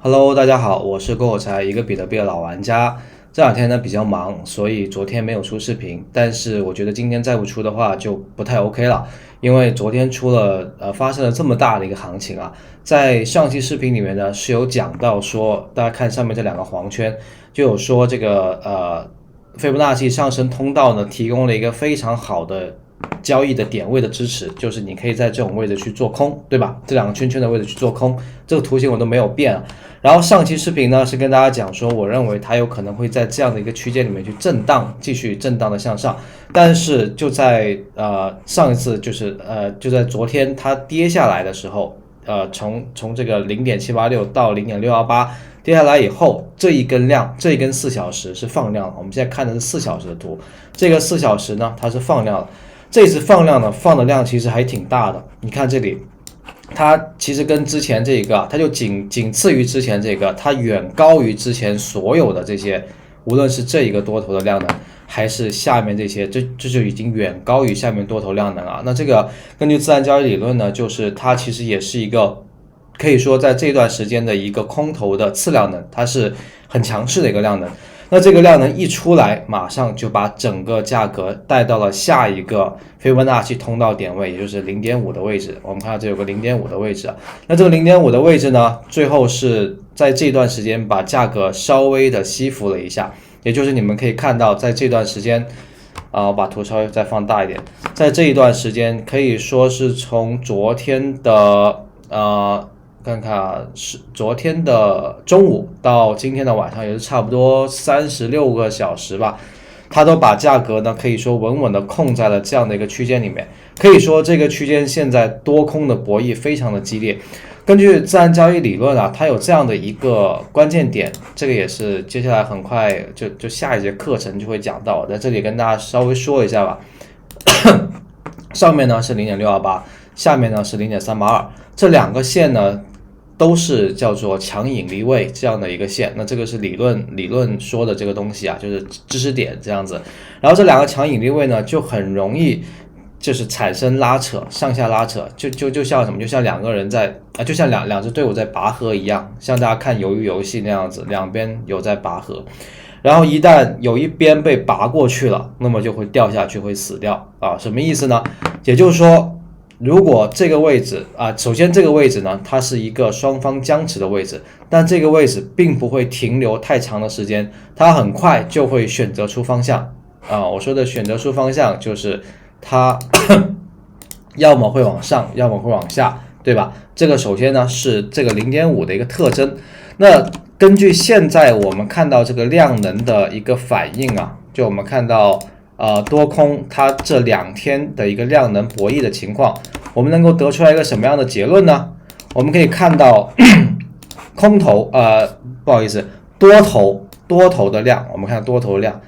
Hello，大家好，我是郭有才，一个比特币的老玩家。这两天呢比较忙，所以昨天没有出视频。但是我觉得今天再不出的话就不太 OK 了，因为昨天发生了这么大的一个行情啊。在上期视频里面呢是有讲到说，大家看上面这两个黄圈，就有说这个斐波那契上升通道呢提供了一个非常好的交易的点位的支持，就是你可以在这种位置去做空，对吧？这两个圈圈的位置去做空，这个图形我都没有变啊。然后上期视频呢是跟大家讲说，我认为它有可能会在这样的一个区间里面去震荡，继续震荡的向上。但是就在上一次就在昨天它跌下来的时候，从这个0.786到0.618跌下来以后，这一根4小时是放量的。我们现在看的是4小时的图，这个4小时呢它是放量的。这次放量呢放的量其实还挺大的，你看这里。它其实跟之前这个，它就仅次于之前这个，它远高于之前所有的这些，无论是这一个多头的量能，还是下面这些，这就已经远高于下面多头量能啊。那这个根据自然交易理论呢，就是它其实也是一个可以说在这段时间的一个空头的次量能，它是很强势的一个量能。那这个量能一出来，马上就把整个价格带到了下一个斐波那契通道点位，也就是0.5的位置。我们看到这有个0.5的位置啊。那这个0.5的位置呢，最后是在这段时间把价格稍微的吸附了一下，也就是你们可以看到，在这段时间，我把图稍微再放大一点，在这一段时间可以说是从昨天的看看啊，是昨天的中午到今天的晚上，也是差不多36个小时吧，它都把价格呢可以说稳稳的控在了这样的一个区间里面。可以说这个区间现在多空的博弈非常的激烈。根据自然交易理论啊，它有这样的一个关键点，这个也是接下来很快就下一节课程就会讲到，在这里跟大家稍微说一下吧。上面呢是0.628，下面呢是0.382，这两个线呢都是叫做强引力位这样的一个线。那这个是理论说的这个东西啊，就是知识点这样子。然后这两个强引力位呢就很容易就是产生拉扯，上下拉扯，就像什么，就像两个人在就像两支队伍在拔河一样，像大家看鱿鱼游戏那样子，两边有在拔河。然后一旦有一边被拔过去了，那么就会掉下去，会死掉啊。什么意思呢？也就是说，如果这个位置首先这个位置呢，它是一个双方僵持的位置，但这个位置并不会停留太长的时间，它很快就会选择出方向我说的选择出方向就是它要么会往上，要么会往下，对吧？这个首先呢是这个0.5的一个特征。那根据现在我们看到这个量能的一个反应啊，就我们看到多空它这2天的一个量能博弈的情况，我们能够得出来一个什么样的结论呢？我们可以看到空头不好意思，多头的量，我们看多头的量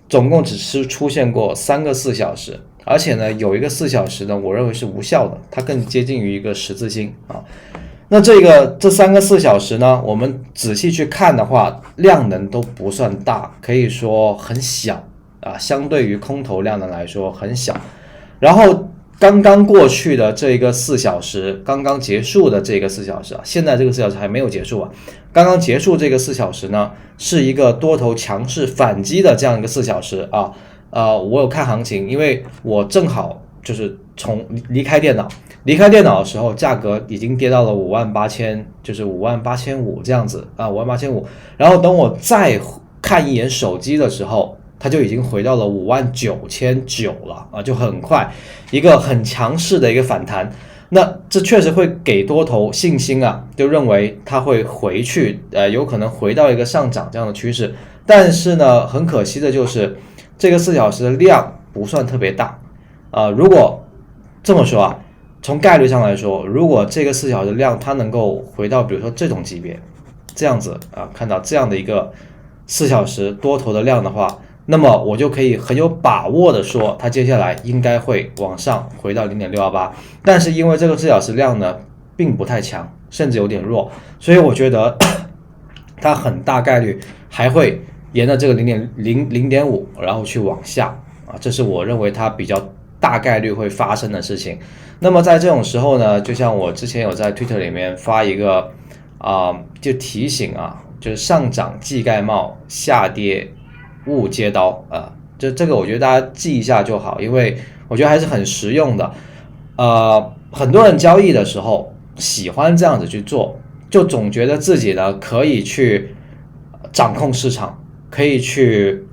总共只是出现过3个4小时，而且呢有一个4小时呢我认为是无效的，它更接近于一个十字星啊。那这3个4小时呢，我们仔细去看的话，量能都不算大，可以说很小相对于空头量能来说很小。然后刚刚过去的这个4小时，刚刚结束的这个4小时现在这个4小时还没有结束刚刚结束这个4小时呢，是一个多头强势反击的这样一个4小时我有看行情，因为我正好就是从离开电脑的时候，价格已经跌到了58000，就是58500这样子58500。然后等我再看一眼手机的时候，它就已经回到了59900了就很快，一个很强势的一个反弹。那这确实会给多头信心就认为它会回去有可能回到一个上涨这样的趋势。但是呢，很可惜的就是这个4小时的量不算特别大如果这么说从概率上来说，如果这个4小时量它能够回到比如说这种级别，这样子看到这样的一个4小时多头的量的话，那么我就可以很有把握的说，它接下来应该会往上回到0.618。但是因为这个4小时量呢并不太强，甚至有点弱，所以我觉得它很大概率还会沿着这个0.5然后去往下这是我认为它比较大概率会发生的事情。那么在这种时候呢，就像我之前有在 Twitter 里面发一个就提醒就是上涨技盖帽，下跌勿接刀这个我觉得大家记一下就好，因为我觉得还是很实用的。很多人交易的时候喜欢这样子去做，就总觉得自己呢可以去掌控市场，可以去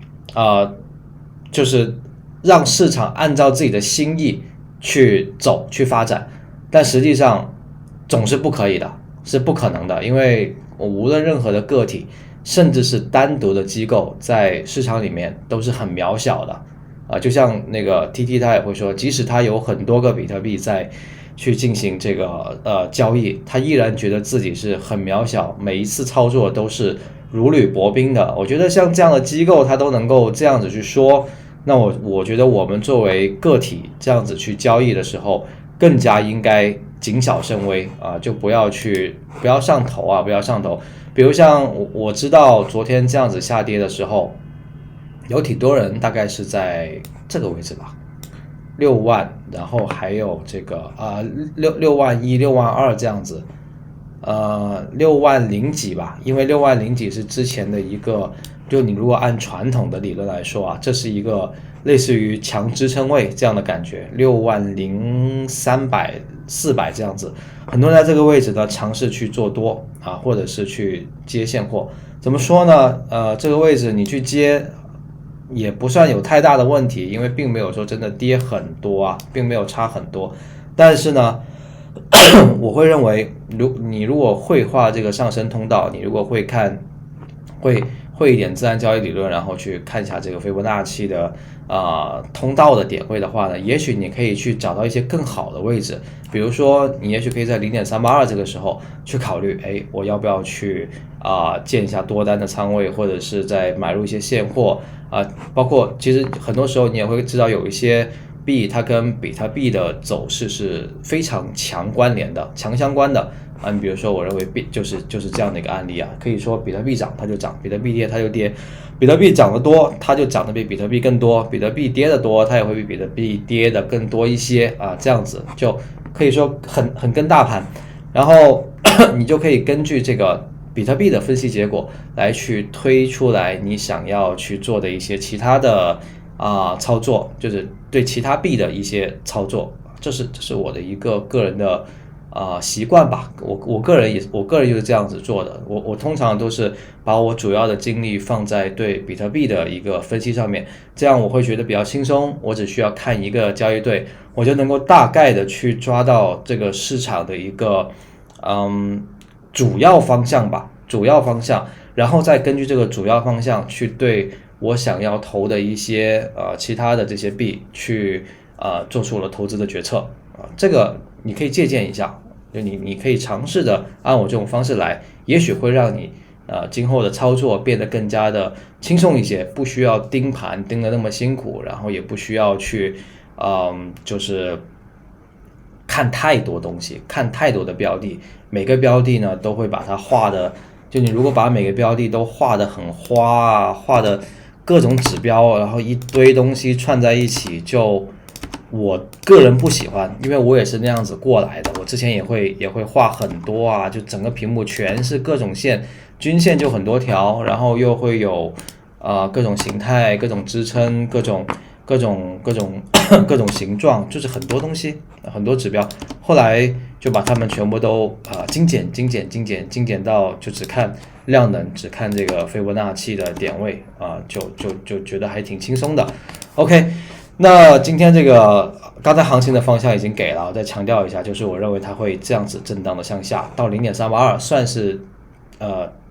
就是让市场按照自己的心意去走去发展，但实际上总是不可以的，是不可能的，因为我无论任何的个体，甚至是单独的机构，在市场里面都是很渺小的就像那个 TT 他也会说，即使他有很多个比特币在去进行这个交易，他依然觉得自己是很渺小，每一次操作都是如履薄冰的。我觉得像这样的机构他都能够这样子去说，那我觉得我们作为个体这样子去交易的时候，更加应该谨小慎微就不要上头不要上头。比如像我知道昨天这样子下跌的时候，有挺多人大概是在这个位置吧，6万，然后还有这个6万1、6万2这样子，6万零几吧，因为6万零几是之前的一个，就你如果按传统的理论来说这是一个类似于强支撑位这样的感觉，6万零300、400这样子，很多人在这个位置呢尝试去做多或者是去接现货。怎么说呢？这个位置你去接也不算有太大的问题，因为并没有说真的跌很多并没有差很多。但是呢，我会认为，你如果会画这个上升通道，你如果会一点自然交易理论，然后去看一下这个斐波那契的通道的点位的话呢，也许你可以去找到一些更好的位置，比如说你也许可以在0.382这个时候去考虑，我要不要去建一下多单的仓位，或者是再买入一些现货包括其实很多时候你也会知道有一些币它跟比特币的走势是非常强关联的、强相关的你比如说我认为就是这样的一个案例可以说比特币涨它就涨，比特币跌它就跌，比特币涨得多它就涨得比比特币更多，比特币跌得多它也会比比特币跌得更多一些这样子就可以说很跟大盘，然后你就可以根据这个比特币的分析结果来去推出来你想要去做的一些其他的操作，就是对其他币的一些操作，这是我的一个个人的习惯吧。我个人就是这样子做的。我通常都是把我主要的精力放在对比特币的一个分析上面，这样我会觉得比较轻松。我只需要看一个交易对，我就能够大概的去抓到这个市场的一个主要方向吧，主要方向，然后再根据这个主要方向去对我想要投的一些其他的这些币去做出了投资的决策这个你可以借鉴一下，就你可以尝试的按我这种方式来，也许会让你今后的操作变得更加的轻松一些，不需要盯盘盯得那么辛苦，然后也不需要去就是看太多东西，看太多的标的，每个标的呢都会把它画的，就你如果把每个标的都画得很花画的各种指标，然后一堆东西串在一起，就我个人不喜欢，因为我也是那样子过来的。我之前也会画很多就整个屏幕全是各种线，均线就很多条，然后又会有各种形态、各种支撑、各种各种形状，就是很多东西，很多指标。后来就把它们全部都精简到就只看量能，只看这个斐波那契的点位就觉得还挺轻松的。OK。那今天这个刚才行情的方向已经给了，我再强调一下，就是我认为它会这样子震荡的向下到0.382，算是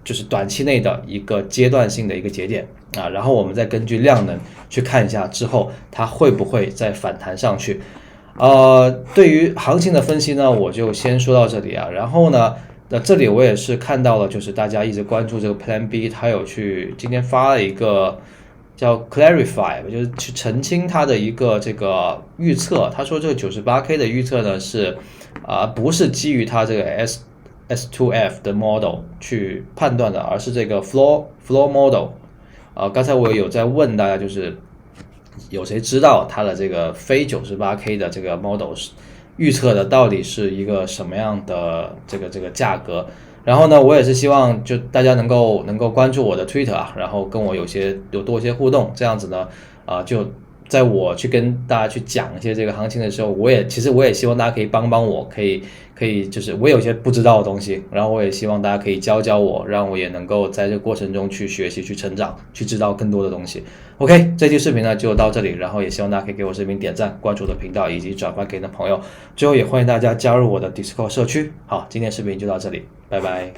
就是短期内的一个阶段性的一个节点然后我们再根据量能去看一下之后它会不会再反弹上去。对于行情的分析呢，我就先说到这里然后呢，这里我也是看到了，就是大家一直关注这个 Plan B， 它有去今天发了一个叫 Clarify， 就是去澄清它的一个这个预测。他说这个 98K 的预测呢是不是基于它这个 S2F 的 model 去判断的，而是这个 floor model。刚才我也有在问大家，就是有谁知道它的这个非 98K 的这个 model 预测的到底是一个什么样的这个价格？然后呢，我也是希望就大家能够关注我的 Twitter 啊，然后跟我有多一些互动，这样子呢，就在我去跟大家去讲一些这个行情的时候，其实我也希望大家可以帮帮我，可以就是我有一些不知道的东西，然后我也希望大家可以教教我，让我也能够在这个过程中去学习、去成长、去知道更多的东西。OK，这期视频呢就到这里，然后也希望大家可以给我视频点赞、关注我的频道以及转发给你的朋友。最后也欢迎大家加入我的 Discord 社区。好，今天视频就到这里，拜拜。